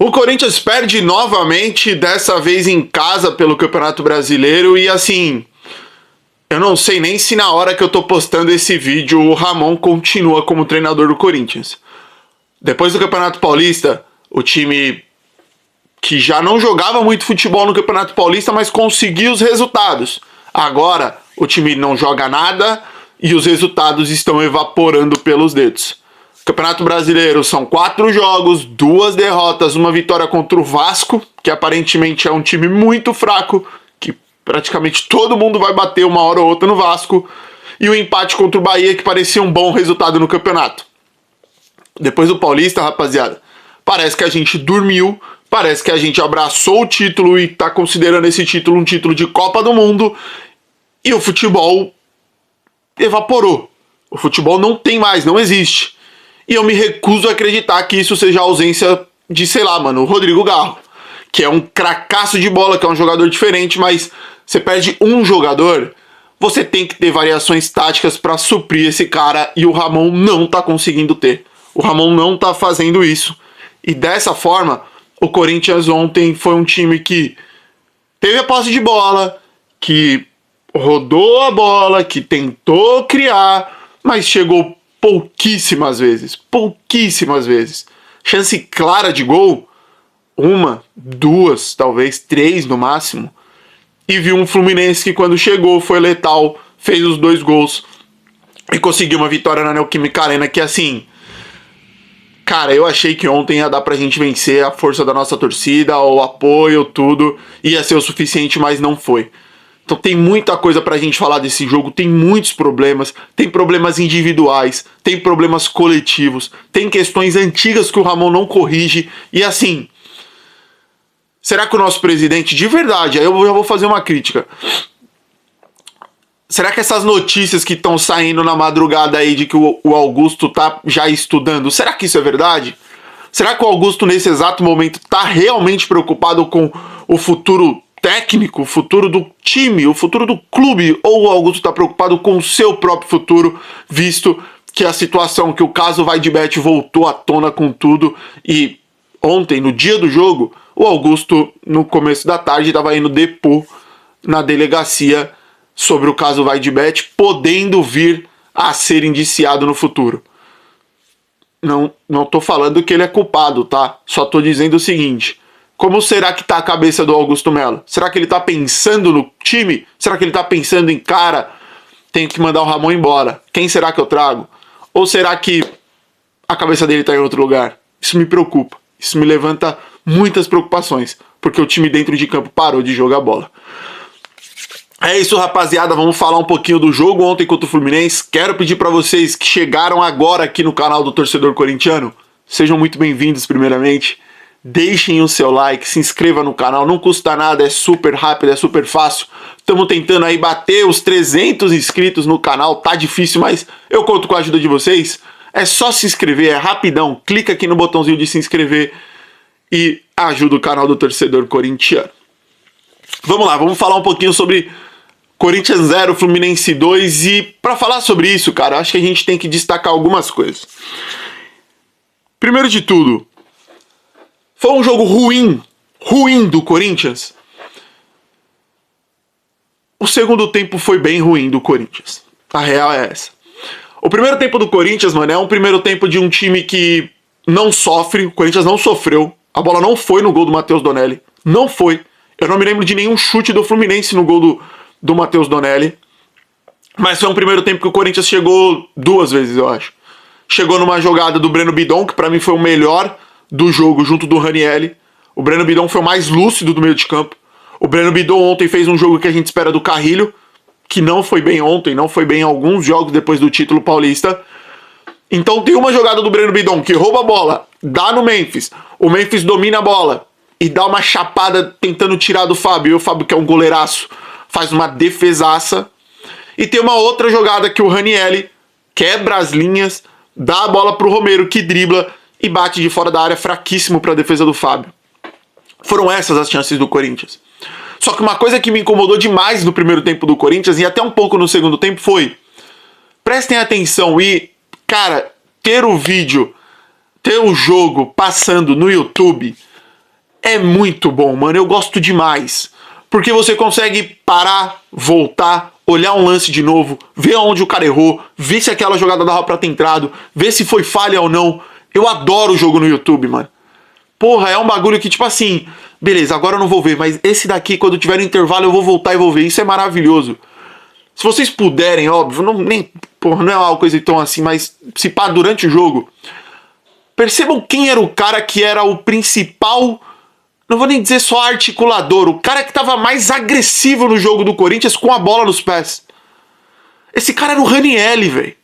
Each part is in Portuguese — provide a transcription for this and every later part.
O Corinthians perde novamente, dessa vez em casa pelo Campeonato Brasileiro e assim, eu não sei nem se na hora que eu tô postando esse vídeo o Ramon continua como treinador do Corinthians. Depois do Campeonato Paulista, o time que já não jogava muito futebol no Campeonato Paulista, mas conseguiu os resultados. Agora, o time não joga nada e os resultados estão evaporando pelos dedos. Campeonato Brasileiro são 4 jogos, 2 derrotas, uma vitória contra o Vasco, que aparentemente é um time muito fraco, que praticamente todo mundo vai bater uma hora ou outra no Vasco, e o empate contra o Bahia, que parecia um bom resultado no campeonato. Depois do Paulista, rapaziada, parece que a gente dormiu, parece que a gente abraçou o título e tá considerando esse título um título de Copa do Mundo, e o futebol evaporou. O futebol não tem mais, não existe. E eu me recuso a acreditar que isso seja a ausência de, sei lá, mano, o Rodrigo Garro, que é um cracaço de bola, que é um jogador diferente, mas você perde um jogador, você tem que ter variações táticas pra suprir esse cara, e o Ramon não tá conseguindo ter. O Ramon não tá fazendo isso. E dessa forma, o Corinthians ontem foi um time que teve a posse de bola, que rodou a bola, que tentou criar, mas chegou pouquíssimas vezes. Chance clara de gol, 1, 2, talvez 3 no máximo. E viu um Fluminense que quando chegou foi letal, fez os 2 gols e conseguiu uma vitória na Neoquímica Arena que assim... Cara, eu achei que ontem ia dar pra gente vencer, a força da nossa torcida, o apoio, tudo, ia ser o suficiente, mas não foi. Então tem muita coisa pra gente falar desse jogo, tem muitos problemas, tem problemas individuais, tem problemas coletivos, tem questões antigas que o Ramon não corrige, e assim, será que o nosso presidente, de verdade, aí eu já vou fazer uma crítica, será que essas notícias que estão saindo na madrugada aí de que o Augusto tá já estudando, será que isso é verdade? Será que o Augusto nesse exato momento tá realmente preocupado com o futuro técnico, o futuro do time, o futuro do clube, ou o Augusto está preocupado com o seu próprio futuro, visto que a situação, que o caso Vaidbet voltou à tona com tudo, e ontem, no dia do jogo, o Augusto, no começo da tarde, estava indo depor na delegacia sobre o caso Vaidbet, podendo vir a ser indiciado no futuro. Não tô falando que ele é culpado, tá? Só tô dizendo o seguinte: como será que tá a cabeça do Augusto Melo? Será que ele tá pensando no time? Será que ele tá pensando em, cara, tenho que mandar o Ramon embora? Quem será que eu trago? Ou será que a cabeça dele tá em outro lugar? Isso me preocupa. Isso me levanta muitas preocupações, porque o time dentro de campo parou de jogar bola. É isso, rapaziada, vamos falar um pouquinho do jogo ontem contra o Fluminense. Quero pedir pra vocês que chegaram agora aqui no canal do Torcedor Corintiano, sejam muito bem-vindos primeiramente. Deixem o seu like, se inscreva no canal, não custa nada, é super rápido, é super fácil. Estamos tentando aí bater os 300 inscritos no canal, tá difícil, mas eu conto com a ajuda de vocês. É só se inscrever, é rapidão, clica aqui no botãozinho de se inscrever e ajuda o canal do Torcedor Corintiano. Vamos lá, vamos falar um pouquinho sobre Corinthians 0, Fluminense 2, e para falar sobre isso, cara, acho que a gente tem que destacar algumas coisas. Primeiro de tudo, foi um jogo ruim do Corinthians. O segundo tempo foi bem ruim do Corinthians. A real é essa. O primeiro tempo do Corinthians, mano, é um primeiro tempo de um time que não sofre. O Corinthians não sofreu. A bola não foi no gol do Matheus Donelli. Não foi. Eu não me lembro de nenhum chute do Fluminense no gol do Matheus Donelli. Mas foi um primeiro tempo que o Corinthians chegou 2 vezes, eu acho. Chegou numa jogada do Breno Bidon, que pra mim foi o melhor do jogo, junto do Ranieri. O Breno Bidon foi o mais lúcido do meio de campo. O Breno Bidon ontem fez um jogo que a gente espera do Carrilho, que não foi bem ontem, não foi bem em alguns jogos depois do título paulista. Então tem uma jogada do Breno Bidon que rouba a bola, dá no Memphis, o Memphis domina a bola e dá uma chapada tentando tirar do Fábio, e o Fábio, que é um goleiraço, faz uma defesaça. E tem uma outra jogada que o Ranieri quebra as linhas, dá a bola pro Romero, que dribla e bate de fora da área, fraquíssimo para a defesa do Fábio. Foram essas as chances do Corinthians. Só que uma coisa que me incomodou demais no primeiro tempo do Corinthians, e até um pouco no segundo tempo, foi: prestem atenção e, cara, ter o vídeo, ter o jogo passando no YouTube, é muito bom, mano. Eu gosto demais. Porque você consegue parar, voltar, olhar um lance de novo, ver onde o cara errou, ver se aquela jogada dava pra ter entrado, ver se foi falha ou não. Eu adoro o jogo no YouTube, mano. Porra, é um bagulho que, tipo assim, beleza, agora eu não vou ver, mas esse daqui, quando tiver no intervalo, eu vou voltar e vou ver. Isso é maravilhoso. Se vocês puderem, óbvio, porra, não é uma coisa tão assim, mas se pá durante o jogo, percebam quem era o cara que era o principal, não vou nem dizer só articulador, o cara que tava mais agressivo no jogo do Corinthians com a bola nos pés. Esse cara era o Ranielli, velho.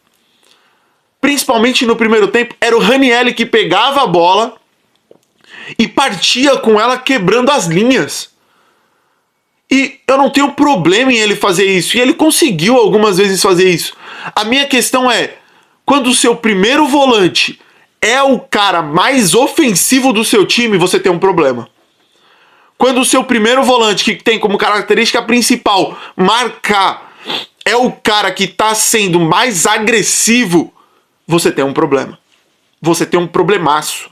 Principalmente no primeiro tempo, era o Ranielli que pegava a bola e partia com ela quebrando as linhas. E eu não tenho problema em ele fazer isso. E ele conseguiu algumas vezes fazer isso. A minha questão é, quando o seu primeiro volante é o cara mais ofensivo do seu time, você tem um problema. Quando o seu primeiro volante, que tem como característica principal marcar, é o cara que está sendo mais agressivo, você tem um problema. Você tem um problemaço.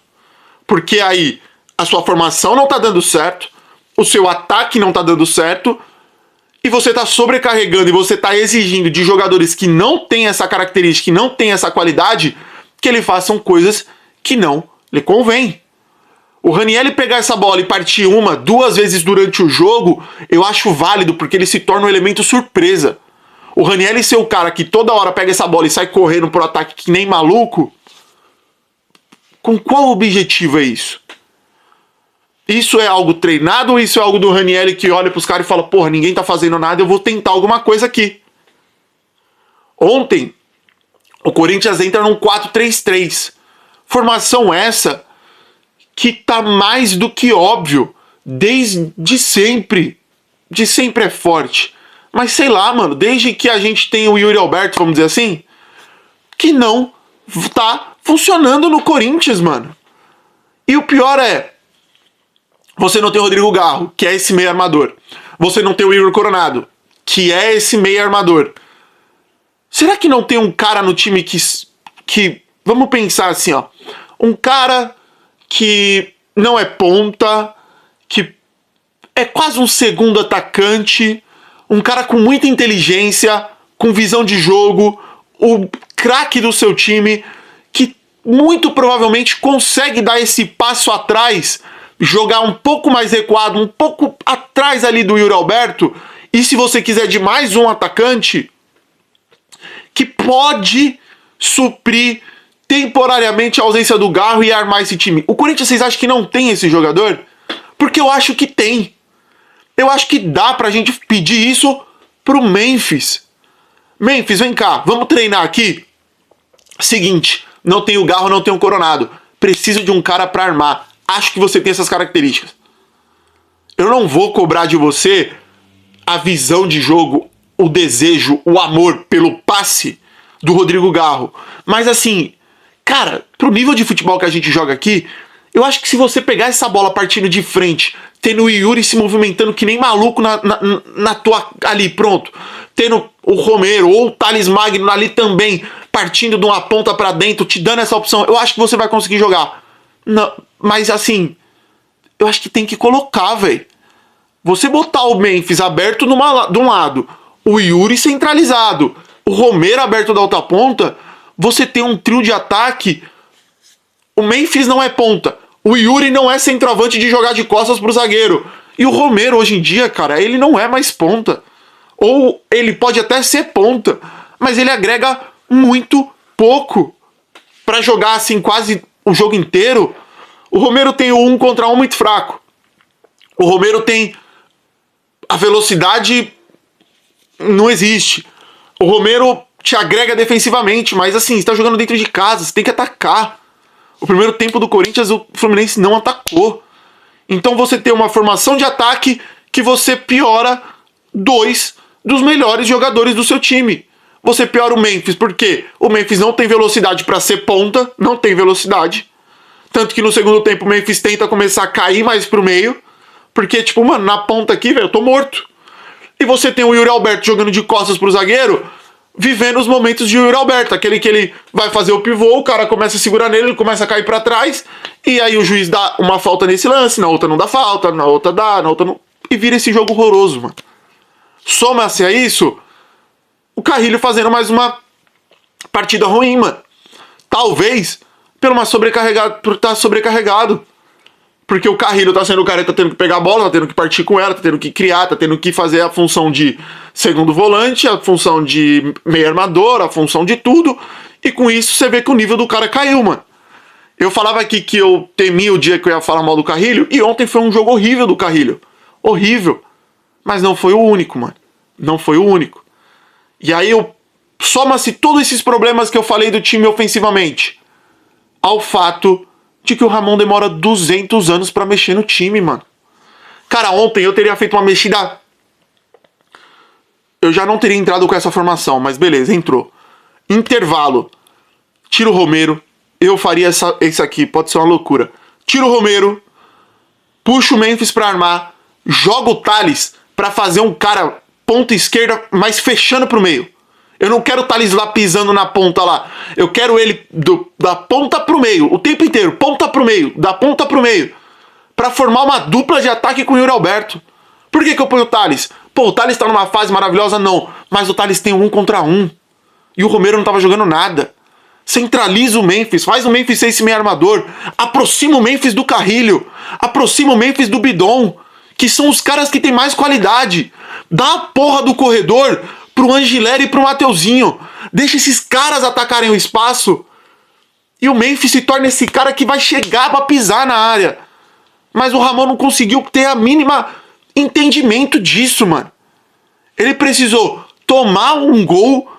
Porque aí a sua formação não está dando certo, o seu ataque não está dando certo, e você está sobrecarregando e você está exigindo de jogadores que não têm essa característica, que não têm essa qualidade, que eles façam coisas que não lhe convém. O Ranielli pegar essa bola e partir uma, duas vezes durante o jogo, eu acho válido, porque ele se torna um elemento surpresa. O Ranielli ser o cara que toda hora pega essa bola e sai correndo pro ataque que nem maluco, com qual objetivo é isso? Isso é algo treinado ou isso é algo do Ranielli que olha pros caras e fala, porra, ninguém tá fazendo nada, eu vou tentar alguma coisa aqui. Ontem, o Corinthians entra num 4-3-3. Formação essa que tá mais do que óbvio, desde sempre. De sempre é forte. Mas sei lá, mano, desde que a gente tem o Yuri Alberto, vamos dizer assim, que não tá funcionando no Corinthians, mano. E o pior é, você não tem o Rodrigo Garro, que é esse meio armador. Você não tem o Igor Coronado, que é esse meio armador. Será que não tem um cara no time que vamos pensar assim, ó, um cara que não é ponta, que é quase um segundo atacante, um cara com muita inteligência, com visão de jogo, o craque do seu time, que muito provavelmente consegue dar esse passo atrás, jogar um pouco mais recuado, um pouco atrás ali do Yuri Alberto, e se você quiser de mais um atacante, que pode suprir temporariamente a ausência do Garro e armar esse time. O Corinthians, vocês acham que não tem esse jogador? Porque eu acho que tem. Eu acho que dá pra gente pedir isso pro Memphis. Memphis, vem cá, vamos treinar aqui? Seguinte, não tem o Garro, não tem o Coronado. Preciso de um cara pra armar. Acho que você tem essas características. Eu não vou cobrar de você a visão de jogo, o desejo, o amor pelo passe do Rodrigo Garro. Mas assim, cara, pro nível de futebol que a gente joga aqui, eu acho que se você pegar essa bola partindo de frente, tendo o Yuri se movimentando que nem maluco na tua ali, pronto, tendo o Romero ou o Thales Magno ali também, partindo de uma ponta pra dentro, te dando essa opção, eu acho que você vai conseguir jogar. Não, mas assim, eu acho que tem que colocar, velho. Você botar o Memphis aberto de um lado, o Yuri centralizado, o Romero aberto da outra ponta, você tem um trio de ataque. O Memphis não é ponta, o Yuri não é centroavante de jogar de costas pro zagueiro. E o Romero hoje em dia, cara, ele não é mais ponta. Ou ele pode até ser ponta, mas ele agrega muito pouco pra jogar assim quase o jogo inteiro. O Romero tem o 1 contra 1 muito fraco. O Romero tem a velocidade, não existe. O Romero te agrega defensivamente, mas assim, você tá jogando dentro de casa, você tem que atacar. O primeiro tempo do Corinthians, o Fluminense não atacou. Então você tem uma formação de ataque que você piora dois dos melhores jogadores do seu time. Você piora o Memphis, porque o Memphis não tem velocidade para ser ponta, não tem velocidade. Tanto que no segundo tempo o Memphis tenta começar a cair mais pro meio, porque tipo, mano, na ponta aqui, velho, eu tô morto. E você tem o Yuri Alberto jogando de costas pro zagueiro, vivendo os momentos de Yuri Alberto, aquele que ele vai fazer o pivô, o cara começa a segurar nele, ele começa a cair pra trás, e aí o juiz dá uma falta nesse lance, na outra não dá falta, na outra dá, na outra não... E vira esse jogo horroroso, mano. Soma-se a isso, o Carrilho fazendo mais uma partida ruim, mano. Talvez por estar sobrecarregado. Porque o Carrilho tá sendo o cara que tá tendo que pegar a bola, tá tendo que partir com ela, tá tendo que criar, tá tendo que fazer a função de segundo volante, a função de meio armador, a função de tudo. E com isso você vê que o nível do cara caiu, mano. Eu falava aqui que eu temia o dia que eu ia falar mal do Carrilho, e ontem foi um jogo horrível do Carrilho. Horrível. Mas não foi o único, mano. Não foi o único. E aí soma-se todos esses problemas que eu falei do time ofensivamente ao fato de que o Ramon demora 200 anos pra mexer no time, mano. Cara, ontem eu teria feito uma mexida... Eu já não teria entrado com essa formação, mas beleza, entrou. Intervalo. Tira o Romero. Eu faria isso aqui, pode ser uma loucura. Tira o Romero. Puxa o Memphis pra armar. Joga o Thales pra fazer um cara ponta esquerda, mas fechando pro meio. Eu não quero o Thales lá pisando na ponta lá. Eu quero ele da ponta pro meio, o tempo inteiro, ponta pro meio, da ponta pro meio. Pra formar uma dupla de ataque com o Yuri Alberto. Por que eu ponho o Thales? Pô, o Thales tá numa fase maravilhosa? Não. Mas o Thales tem 1 contra 1. E o Romero não tava jogando nada. Centraliza o Memphis, faz o Memphis ser esse meio armador. Aproxima o Memphis do Carrilho. Aproxima o Memphis do Bidon. Que são os caras que tem mais qualidade. Dá a porra do corredor pro Angileri e pro Mateuzinho. Deixa esses caras atacarem o espaço. E o Memphis se torna esse cara que vai chegar pra pisar na área. Mas o Ramon não conseguiu ter a mínima entendimento disso, mano. Ele precisou tomar um gol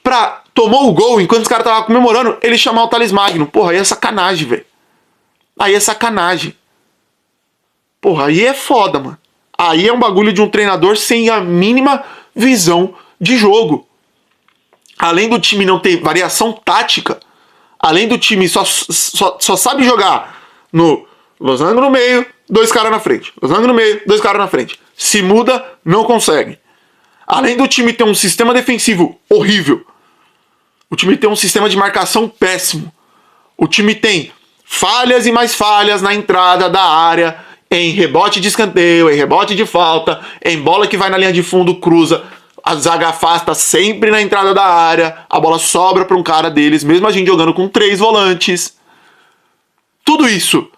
pra... Tomou o gol enquanto os caras estavam comemorando, ele chamar o Thales Magno. Porra, aí é sacanagem, velho. Aí é sacanagem. Porra, aí é foda, mano. Aí é um bagulho de um treinador sem a mínima visão de jogo. Além do time não ter variação tática, além do time só sabe jogar no losango no meio, 2 caras na frente. Losango no meio, 2 caras na frente. Se muda, não consegue. Além do time ter um sistema defensivo horrível, o time tem um sistema de marcação péssimo. O time tem falhas e mais falhas na entrada da área, em rebote de escanteio, em rebote de falta, em bola que vai na linha de fundo, cruza. A zaga afasta sempre na entrada da área, a bola sobra para um cara deles, mesmo a gente jogando com 3 volantes. Tudo isso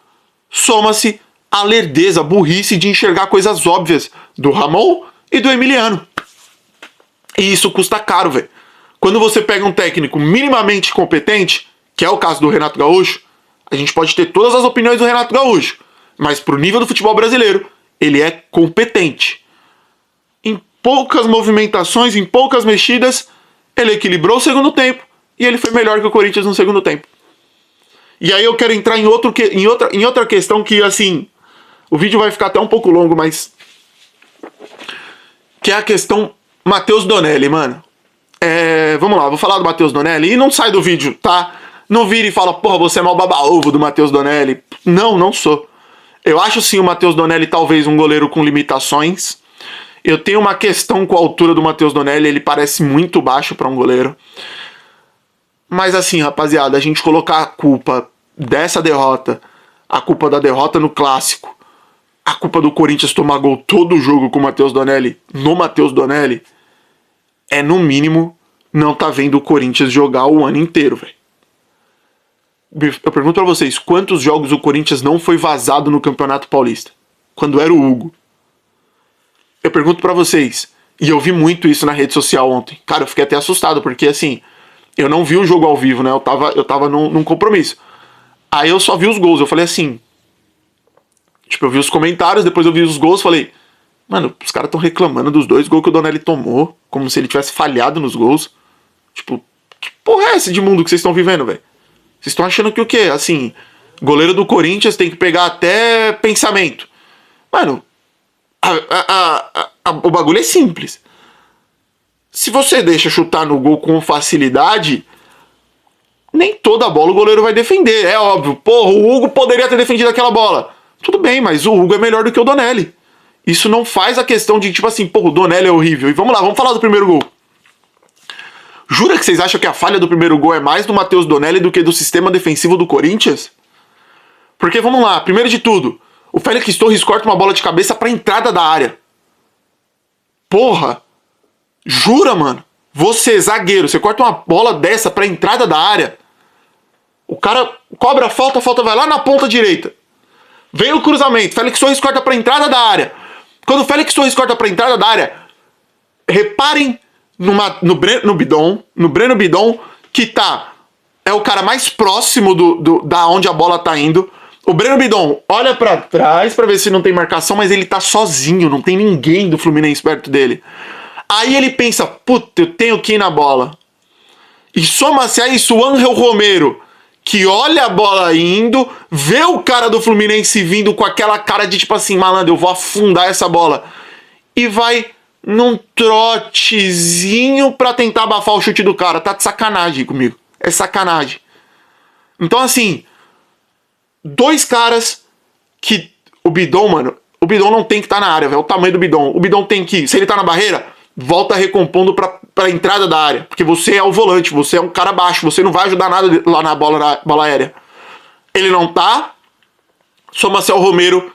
soma-se à lerdeza, a burrice de enxergar coisas óbvias do Ramon e do Emiliano. E isso custa caro, velho. Quando você pega um técnico minimamente competente, que é o caso do Renato Gaúcho, a gente pode ter todas as opiniões do Renato Gaúcho, mas pro nível do futebol brasileiro, ele é competente. Em poucas movimentações, em poucas mexidas, ele equilibrou o segundo tempo e ele foi melhor que o Corinthians no segundo tempo. E aí eu quero entrar em outra questão que, assim, o vídeo vai ficar até um pouco longo, mas... que é a questão Matheus Donelli, mano. Vamos lá, vou falar do Matheus Donelli e não sai do vídeo, tá? Não vira e fala, porra, você é mal baba-ovo do Matheus Donelli. Não, não sou. Eu acho sim o Matheus Donelli talvez um goleiro com limitações. Eu tenho uma questão com a altura do Matheus Donelli, ele parece muito baixo pra um goleiro. Mas assim, rapaziada, a gente colocar a culpa dessa derrota, a culpa da derrota no Clássico, a culpa do Corinthians tomar gol todo o jogo com o Matheus Donelli, no Matheus Donelli, é no mínimo não tá vendo o Corinthians jogar o ano inteiro, velho. Eu pergunto pra vocês, quantos jogos o Corinthians não foi vazado no Campeonato Paulista? Quando era o Hugo. Eu pergunto pra vocês, e eu vi muito isso na rede social ontem. Cara, eu fiquei até assustado, porque assim, eu não vi o jogo ao vivo, né? Eu tava num compromisso. Aí eu só vi os gols, eu falei assim... Tipo, eu vi os comentários, depois eu vi os gols, falei... Mano, os caras estão reclamando dos 2 gols que o Donelli tomou, como se ele tivesse falhado nos gols. Tipo, que porra é essa de mundo que vocês estão vivendo, velho? Vocês estão achando que o quê? Assim, goleiro do Corinthians tem que pegar até pensamento. Mano, o bagulho é simples. Se você deixa chutar no gol com facilidade, nem toda bola o goleiro vai defender, é óbvio. Porra, o Hugo poderia ter defendido aquela bola. Tudo bem, mas o Hugo é melhor do que o Donelli. Isso não faz a questão de, tipo assim, porra, o Donelli é horrível. E vamos lá, vamos falar do primeiro gol. Jura que vocês acham que a falha do primeiro gol é mais do Matheus Donelli do que do sistema defensivo do Corinthians? Porque, vamos lá, primeiro de tudo, o Félix Torres corta uma bola de cabeça pra entrada da área. Porra! Jura, mano? Você, zagueiro, você corta uma bola dessa pra entrada da área. O cara cobra a falta vai lá na ponta direita. Vem o cruzamento, Félix Torres corta pra entrada da área. Quando o Félix Torres corta pra entrada da área, reparem no Breno Bidon, que é o cara mais próximo da onde a bola tá indo. O Breno Bidon olha pra trás pra ver se não tem marcação, mas ele tá sozinho, não tem ninguém do Fluminense perto dele. Aí ele pensa, puta, eu tenho que ir na bola. E soma-se a isso o Ángel Romero, que olha a bola indo, vê o cara do Fluminense vindo com aquela cara de tipo assim, malandro, eu vou afundar essa bola. E vai num trotezinho pra tentar abafar o chute do cara. Tá de sacanagem comigo. É sacanagem. Então assim, dois caras que o Bidon, mano, o Bidon não tem que estar na área, velho. O tamanho do Bidon. O Bidon tem que, se ele tá na barreira, volta recompondo pra entrada da área. Porque você é o volante, você é um cara baixo, você não vai ajudar nada lá na bola aérea. Ele não tá, soma-se ao Romero,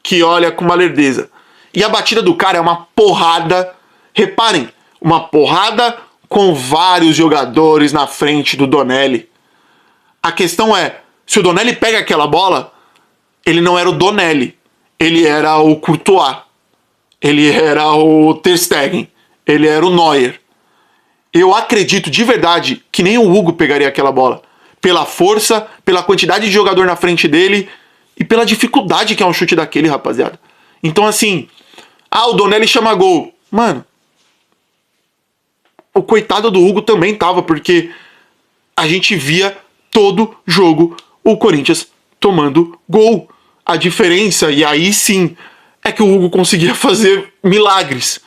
que olha com uma lerdeza. E a batida do cara é uma porrada, reparem, uma porrada com vários jogadores na frente do Donelli. A questão é, se o Donelli pega aquela bola, ele não era o Donelli, ele era o Courtois, ele era o Ter Stegen, ele era o Neuer. Eu acredito de verdade que nem o Hugo pegaria aquela bola. Pela força, pela quantidade de jogador na frente dele e pela dificuldade que é um chute daquele, rapaziada. Então assim, o Donelli chama gol. Mano, o coitado do Hugo também tava, porque a gente via todo jogo o Corinthians tomando gol. A diferença, e aí sim, é que o Hugo conseguia fazer milagres.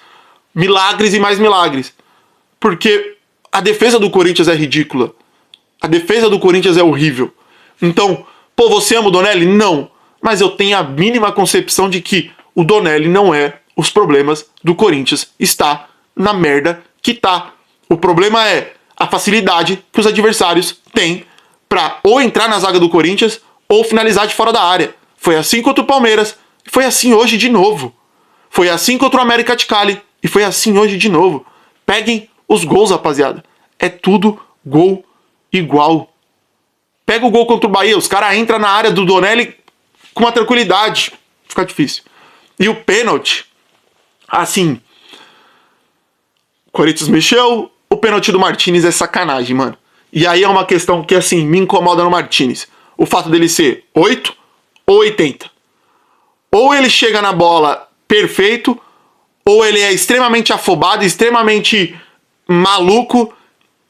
Milagres e mais milagres. Porque a defesa do Corinthians é ridícula. A defesa do Corinthians é horrível. Então, pô, você ama o Donelli? Não. Mas eu tenho a mínima concepção de que o Donelli não é os problemas do Corinthians. Está na merda que tá. O problema é a facilidade que os adversários têm pra ou entrar na zaga do Corinthians ou finalizar de fora da área. Foi assim contra o Palmeiras. Foi assim hoje de novo. Foi assim contra o América de Cali. E foi assim hoje de novo. Peguem os gols, rapaziada. É tudo gol igual. Pega o gol contra o Bahia. Os caras entram na área do Donelli com uma tranquilidade. Fica difícil. E o pênalti, assim, o Corinthians mexeu. O pênalti do Martínez é sacanagem, mano. E aí é uma questão que, assim, me incomoda no Martínez. O fato dele ser 8 ou 80. Ou ele chega na bola perfeito, ou ele é extremamente afobado, extremamente maluco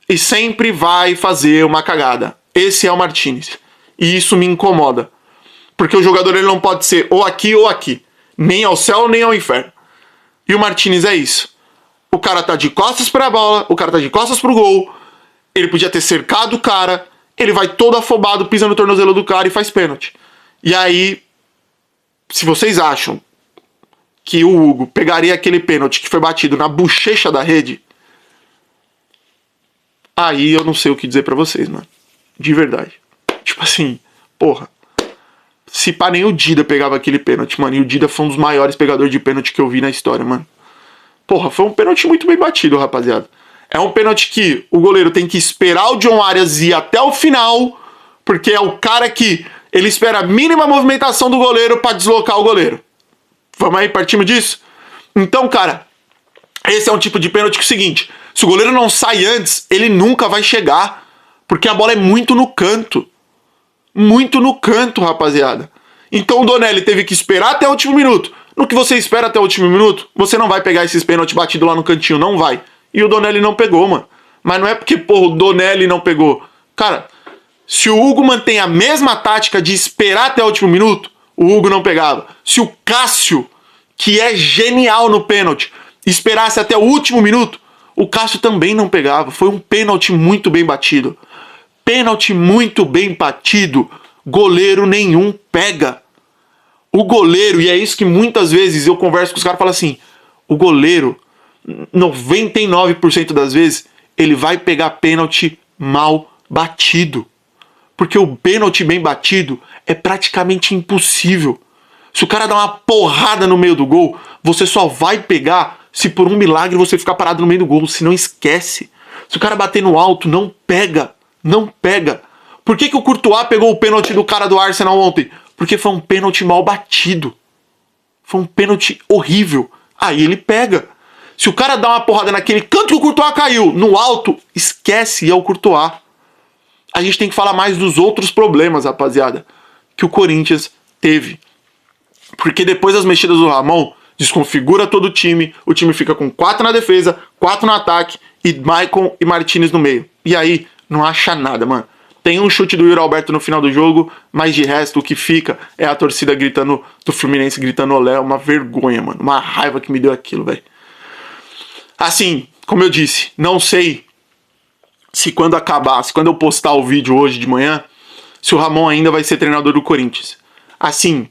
e sempre vai fazer uma cagada. Esse é o Martínez. E isso me incomoda. Porque o jogador ele não pode ser ou aqui ou aqui. Nem ao céu, nem ao inferno. E o Martínez é isso. O cara tá de costas pra bola, o cara tá de costas pro gol. Ele podia ter cercado o cara. Ele vai todo afobado, pisa no tornozelo do cara e faz pênalti. E aí, se vocês acham que o Hugo pegaria aquele pênalti que foi batido na bochecha da rede, aí eu não sei o que dizer pra vocês, mano. De verdade. Tipo assim, porra. Se pá, nem o Dida pegava aquele pênalti, mano. E o Dida foi um dos maiores pegadores de pênalti que eu vi na história, mano. Porra, foi um pênalti muito bem batido, rapaziada. É um pênalti que o goleiro tem que esperar o John Arias ir até o final, porque é o cara que ele espera a mínima movimentação do goleiro pra deslocar o goleiro. Vamos aí, partimos disso? Então, cara, esse é um tipo de pênalti que é o seguinte: se o goleiro não sai antes, ele nunca vai chegar, porque a bola é muito no canto. Muito no canto, rapaziada. Então o Donelli teve que esperar até o último minuto. No que você espera até o último minuto, você não vai pegar esses pênaltis batidos lá no cantinho, não vai. E o Donelli não pegou, mano. Mas não é porque, pô, o Donelli não pegou. Cara, se o Hugo mantém a mesma tática de esperar até o último minuto, o Hugo não pegava. Se o Cássio, que é genial no pênalti, esperasse até o último minuto, o Cássio também não pegava. Foi um pênalti muito bem batido. Pênalti muito bem batido, goleiro nenhum pega. O goleiro, e é isso que muitas vezes eu converso com os caras e falo assim, o goleiro, 99% das vezes, ele vai pegar pênalti mal batido. Porque o pênalti bem batido é praticamente impossível. Se o cara dá uma porrada no meio do gol, você só vai pegar se por um milagre você ficar parado no meio do gol, se não esquece. Se o cara bater no alto, não pega. Não pega. Por que o Courtois pegou o pênalti do cara do Arsenal ontem? Porque foi um pênalti mal batido. Foi um pênalti horrível. Aí ele pega. Se o cara dá uma porrada naquele canto que o Courtois caiu, no alto, esquece, e é o Courtois. A gente tem que falar mais dos outros problemas, rapaziada, que o Corinthians teve. Porque depois das mexidas do Ramon, desconfigura todo o time fica com 4 na defesa, 4 no ataque, e Maicon e Martinez no meio. E aí, não acha nada, mano. Tem um chute do Yuri Alberto no final do jogo, mas de resto o que fica é a torcida gritando, do Fluminense gritando olé, uma vergonha, mano. Uma raiva que me deu aquilo, velho. Assim, como eu disse, não sei se quando acabar, se quando eu postar o vídeo hoje de manhã, se o Ramon ainda vai ser treinador do Corinthians. Assim,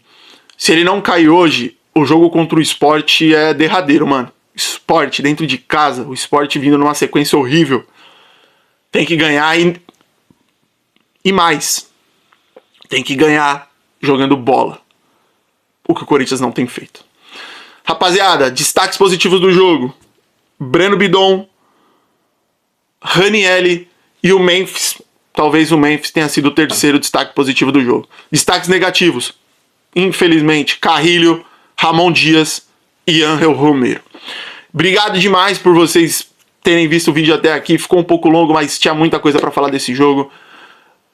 se ele não cair hoje, o jogo contra o Sport é derradeiro, mano. Sport dentro de casa, o Sport vindo numa sequência horrível. Tem que ganhar e mais. Tem que ganhar jogando bola. O que o Corinthians não tem feito. Rapaziada, destaques positivos do jogo. Breno Bidon, Ranieri e o Memphis. Talvez o Memphis tenha sido o terceiro destaque positivo do jogo. Destaques negativos. Infelizmente, Carrilho, Ramon Dias e Ángel Romero. Obrigado demais por vocês terem visto o vídeo até aqui. Ficou um pouco longo, mas tinha muita coisa para falar desse jogo.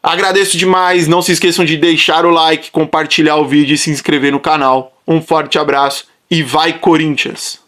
Agradeço demais. Não se esqueçam de deixar o like, compartilhar o vídeo e se inscrever no canal. Um forte abraço e vai Corinthians!